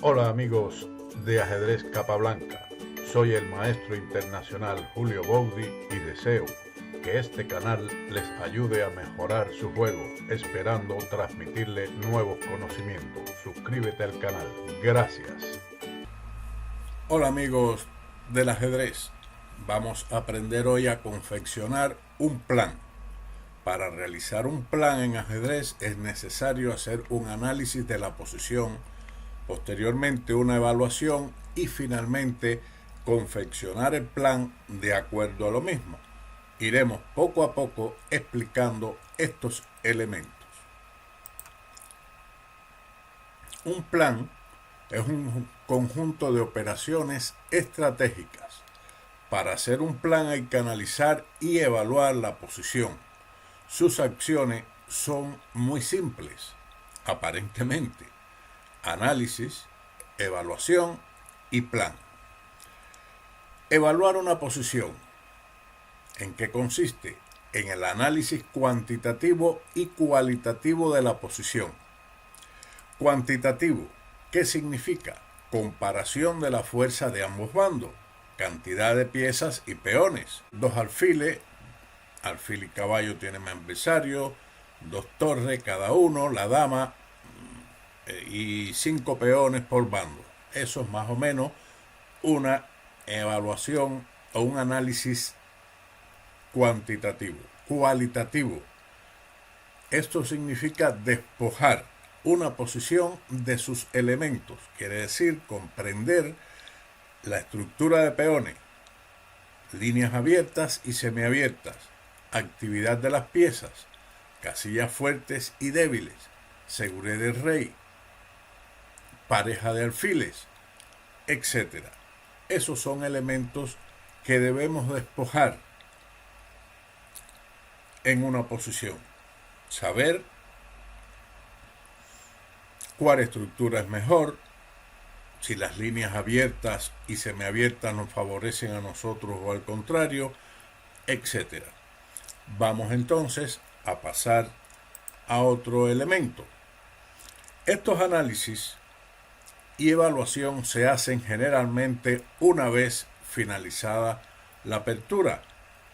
Hola amigos de Ajedrez Capablanca, soy el maestro internacional Julio Boudi y deseo que este canal les ayude a mejorar su juego, esperando transmitirle nuevos conocimientos. Suscríbete al canal, gracias. Hola amigos del ajedrez, vamos a aprender hoy a confeccionar un plan. Para realizar un plan en ajedrez es necesario hacer un análisis de la posición, posteriormente una evaluación y finalmente confeccionar el plan de acuerdo a lo mismo. Iremos poco a poco explicando estos elementos. Un plan es un conjunto de operaciones estratégicas. Para hacer un plan hay que analizar y evaluar la posición. Sus acciones son muy simples, aparentemente. Análisis, evaluación y plan. Evaluar una posición. ¿En qué consiste? En el análisis cuantitativo y cualitativo de la posición. Cuantitativo, ¿qué significa? Comparación de la fuerza de ambos bandos, cantidad de piezas y peones. Dos alfiles, alfil y caballo tienen adversario, dos torres cada uno, la dama y 5 peones por bando. Eso es más o menos una evaluación o un análisis cuantitativo. Cualitativo, esto significa despojar una posición de sus elementos, quiere decir comprender la estructura de peones, líneas abiertas y semiabiertas, actividad de las piezas, casillas fuertes y débiles, seguridad del rey, pareja de alfiles, etc. Esos son elementos que debemos despojar en una posición. Saber cuál estructura es mejor, si las líneas abiertas y semiabiertas nos favorecen a nosotros o al contrario, etc. Vamos entonces a pasar a otro elemento. Estos análisis y evaluación se hacen generalmente una vez finalizada la apertura,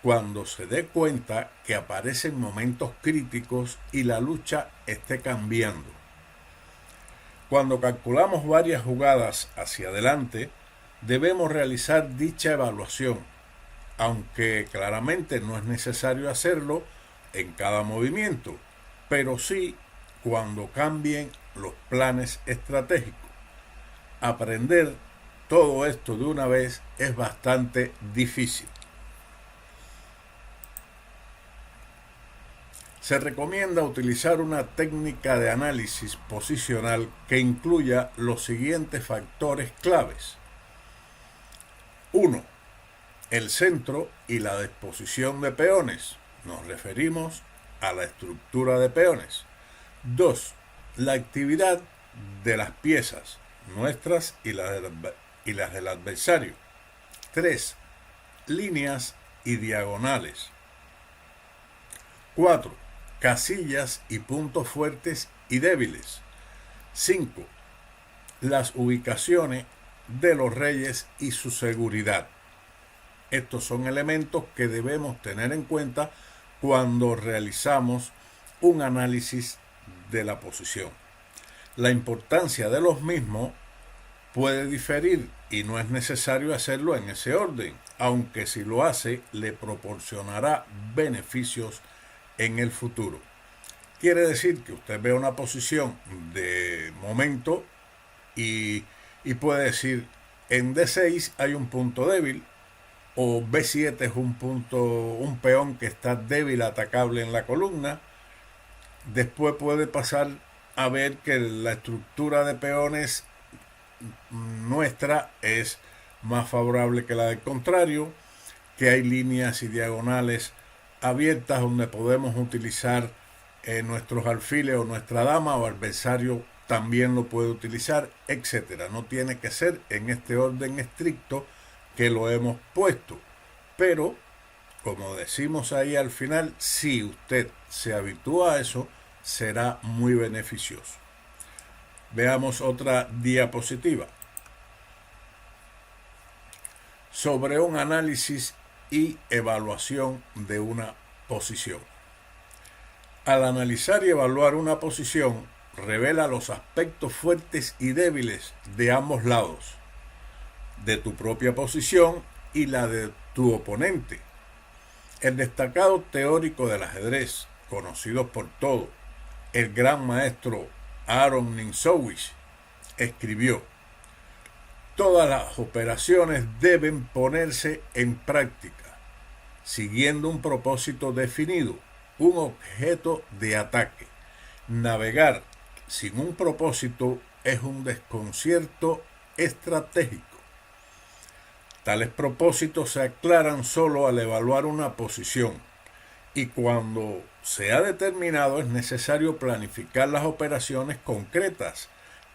cuando se dé cuenta que aparecen momentos críticos y la lucha esté cambiando. Cuando calculamos varias jugadas hacia adelante, debemos realizar dicha evaluación, aunque claramente no es necesario hacerlo en cada movimiento, pero sí cuando cambien los planes estratégicos. Aprender todo esto de una vez es bastante difícil. Se recomienda utilizar una técnica de análisis posicional que incluya los siguientes factores claves. 1. El centro y la disposición de peones. Nos referimos a la estructura de peones. 2. La actividad de las piezas, nuestras y las del adversario. 3. Líneas y diagonales. 4. Casillas y puntos fuertes y débiles. 5. Las ubicaciones de los reyes y su seguridad. Estos son elementos que debemos tener en cuenta cuando realizamos un análisis de la posición. La importancia de los mismos puede diferir y no es necesario hacerlo en ese orden, aunque si lo hace le proporcionará beneficios en el futuro. Quiere decir que usted ve una posición de momento y puede decir en D6 hay un punto débil, o B7 es un peón que está débil atacable en la columna. Después puede pasar a ver que la estructura de peones nuestra es más favorable que la del contrario, que hay líneas y diagonales abiertas donde podemos utilizar nuestros alfiles o nuestra dama, o adversario también lo puede utilizar, etc. No tiene que ser en este orden estricto que lo hemos puesto, pero como decimos ahí al final, si usted se habitúa a eso, será muy beneficioso. Veamos otra diapositiva sobre un análisis y evaluación de una posición. Al analizar y evaluar una posición, revela los aspectos fuertes y débiles de ambos lados, de tu propia posición y la de tu oponente. El destacado teórico del ajedrez, conocido por todos, el gran maestro Aaron Nimzowitsch, escribió: todas las operaciones deben ponerse en práctica, siguiendo un propósito definido, un objeto de ataque. Navegar sin un propósito es un desconcierto estratégico. Tales propósitos se aclaran solo al evaluar una posición, y cuando se ha determinado es necesario planificar las operaciones concretas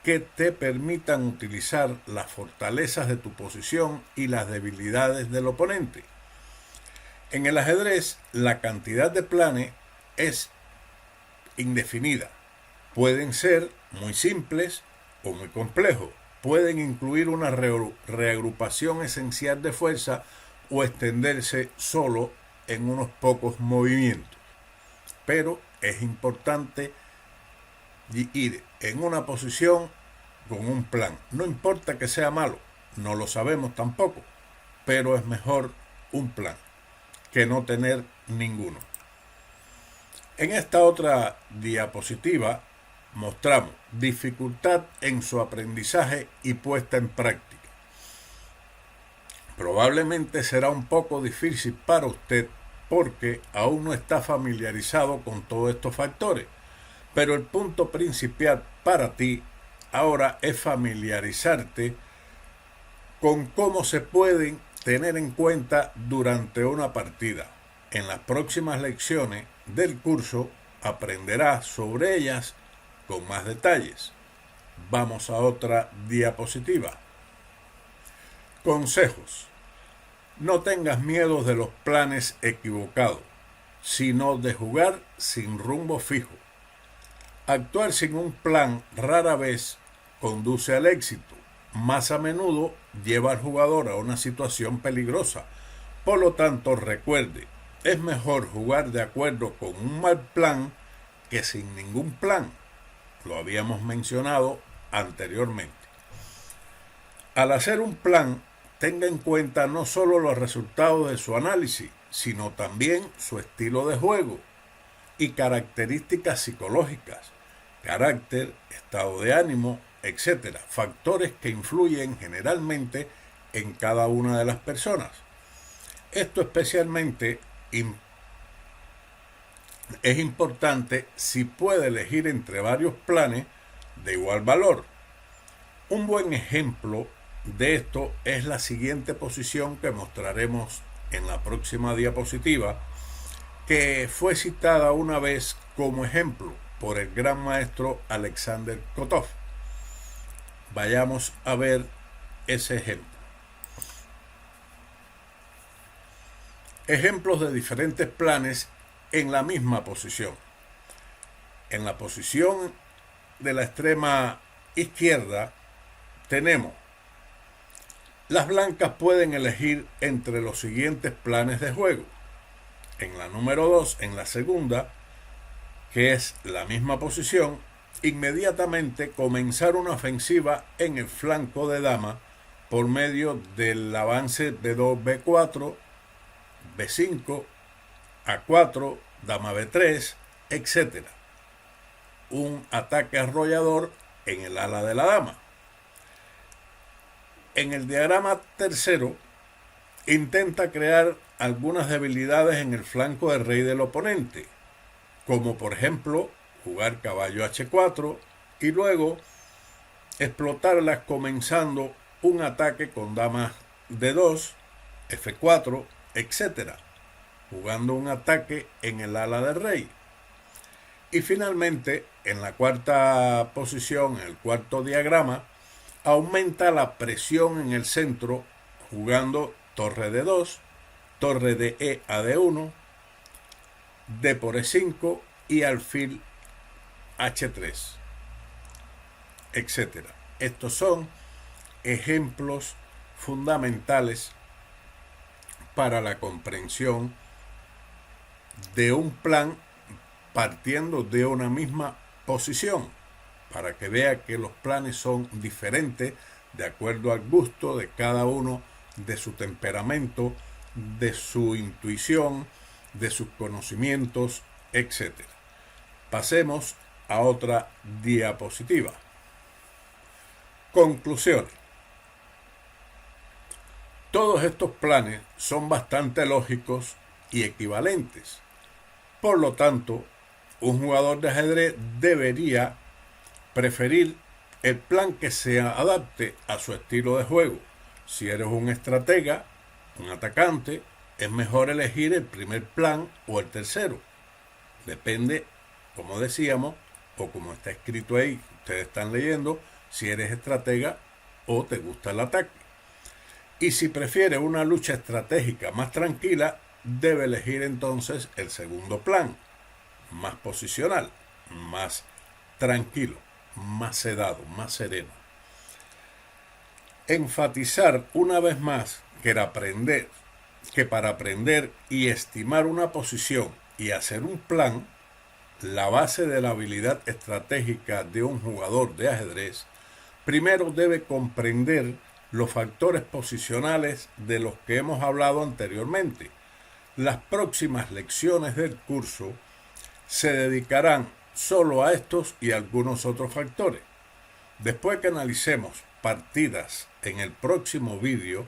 que te permitan utilizar las fortalezas de tu posición y las debilidades del oponente. En el ajedrez, la cantidad de planes es indefinida. Pueden ser muy simples o muy complejos. Pueden incluir una reagrupación esencial de fuerza o extenderse solo en unos pocos movimientos. Pero es importante ir en una posición con un plan. No importa que sea malo, no lo sabemos tampoco, pero es mejor un plan que no tener ninguno. En esta otra diapositiva mostramos dificultad en su aprendizaje y puesta en práctica. Probablemente será un poco difícil para usted porque aún no está familiarizado con todos estos factores, pero el punto principal para ti ahora es familiarizarte con cómo se pueden tener en cuenta durante una partida. En las próximas lecciones del curso aprenderás sobre ellas con más detalles. Vamos a otra diapositiva. Consejos. No tengas miedo de los planes equivocados, sino de jugar sin rumbo fijo. Actuar sin un plan rara vez conduce al éxito. Más a menudo lleva al jugador a una situación peligrosa. Por lo tanto, recuerde, es mejor jugar de acuerdo con un mal plan que sin ningún plan. Lo habíamos mencionado anteriormente. Al hacer un plan, tenga en cuenta no solo los resultados de su análisis, sino también su estilo de juego y características psicológicas, carácter, estado de ánimo, etc. Factores que influyen generalmente en cada una de las personas. Esto especialmente es importante si puede elegir entre varios planes de igual valor. Un buen ejemplo de esto es la siguiente posición que mostraremos en la próxima diapositiva, que fue citada una vez como ejemplo por el gran maestro Alexander Kotov. Vayamos a ver ese ejemplo. Ejemplos de diferentes planes en la misma posición. En la posición de la extrema izquierda tenemos: las blancas pueden elegir entre los siguientes planes de juego. En la número 2, en la segunda, que es la misma posición, inmediatamente comenzar una ofensiva en el flanco de dama por medio del avance B2, B4, B5, A4, dama B3, etc. Un ataque arrollador en el ala de la dama. En el diagrama tercero, intenta crear algunas debilidades en el flanco del rey del oponente, como por ejemplo jugar caballo H4 y luego explotarlas comenzando un ataque con dama D2, F4, etc., jugando un ataque en el ala del rey. Y finalmente, en la cuarta posición, en el cuarto diagrama, aumenta la presión en el centro jugando torre D2, torre de E a D1, D por E5 y alfil H3. etc. Estos son ejemplos fundamentales para la comprensión de un plan partiendo de una misma posición, para que vea que los planes son diferentes de acuerdo al gusto de cada uno, de su temperamento, de su intuición, de sus conocimientos, etc. Pasemos a otra diapositiva. Conclusiones. Todos estos planes son bastante lógicos y equivalentes. Por lo tanto, un jugador de ajedrez debería preferir el plan que se adapte a su estilo de juego. Si eres un estratega, un atacante, es mejor elegir el primer plan o el tercero. Depende, como decíamos, o como está escrito ahí, ustedes están leyendo, si eres estratega o te gusta el ataque. Y si prefiere una lucha estratégica más tranquila, debe elegir entonces el segundo plan, más posicional, más tranquilo, más sedado, más sereno. Enfatizar una vez más que para aprender y estimar una posición y hacer un plan, la base de la habilidad estratégica de un jugador de ajedrez, primero debe comprender los factores posicionales de los que hemos hablado anteriormente. Las próximas lecciones del curso se dedicarán solo a estos y algunos otros factores. Después que analicemos partidas en el próximo vídeo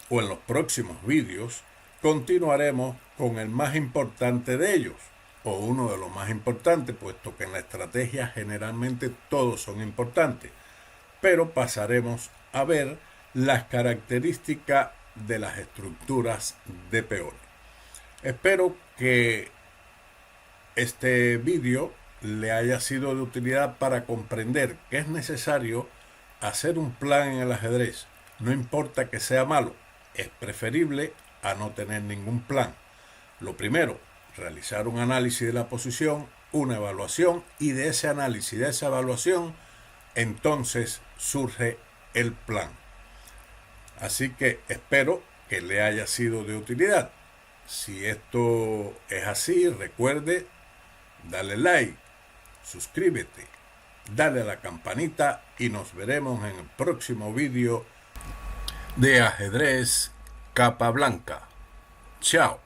o en los próximos vídeos, continuaremos con el más importante de ellos, o uno de los más importantes, puesto que en la estrategia generalmente todos son importantes, pero pasaremos a ver las características de las estructuras de peones. Espero que este vídeo le haya sido de utilidad para comprender que es necesario hacer un plan en el ajedrez. No importa que sea malo, es preferible a no tener ningún plan. Lo primero, realizar un análisis de la posición, una evaluación, y de ese análisis, de esa evaluación, entonces surge el plan. Así que espero que le haya sido de utilidad. Si esto es así, recuerde, dale like, suscríbete, dale a la campanita y nos veremos en el próximo vídeo de ajedrez Capablanca. Chao.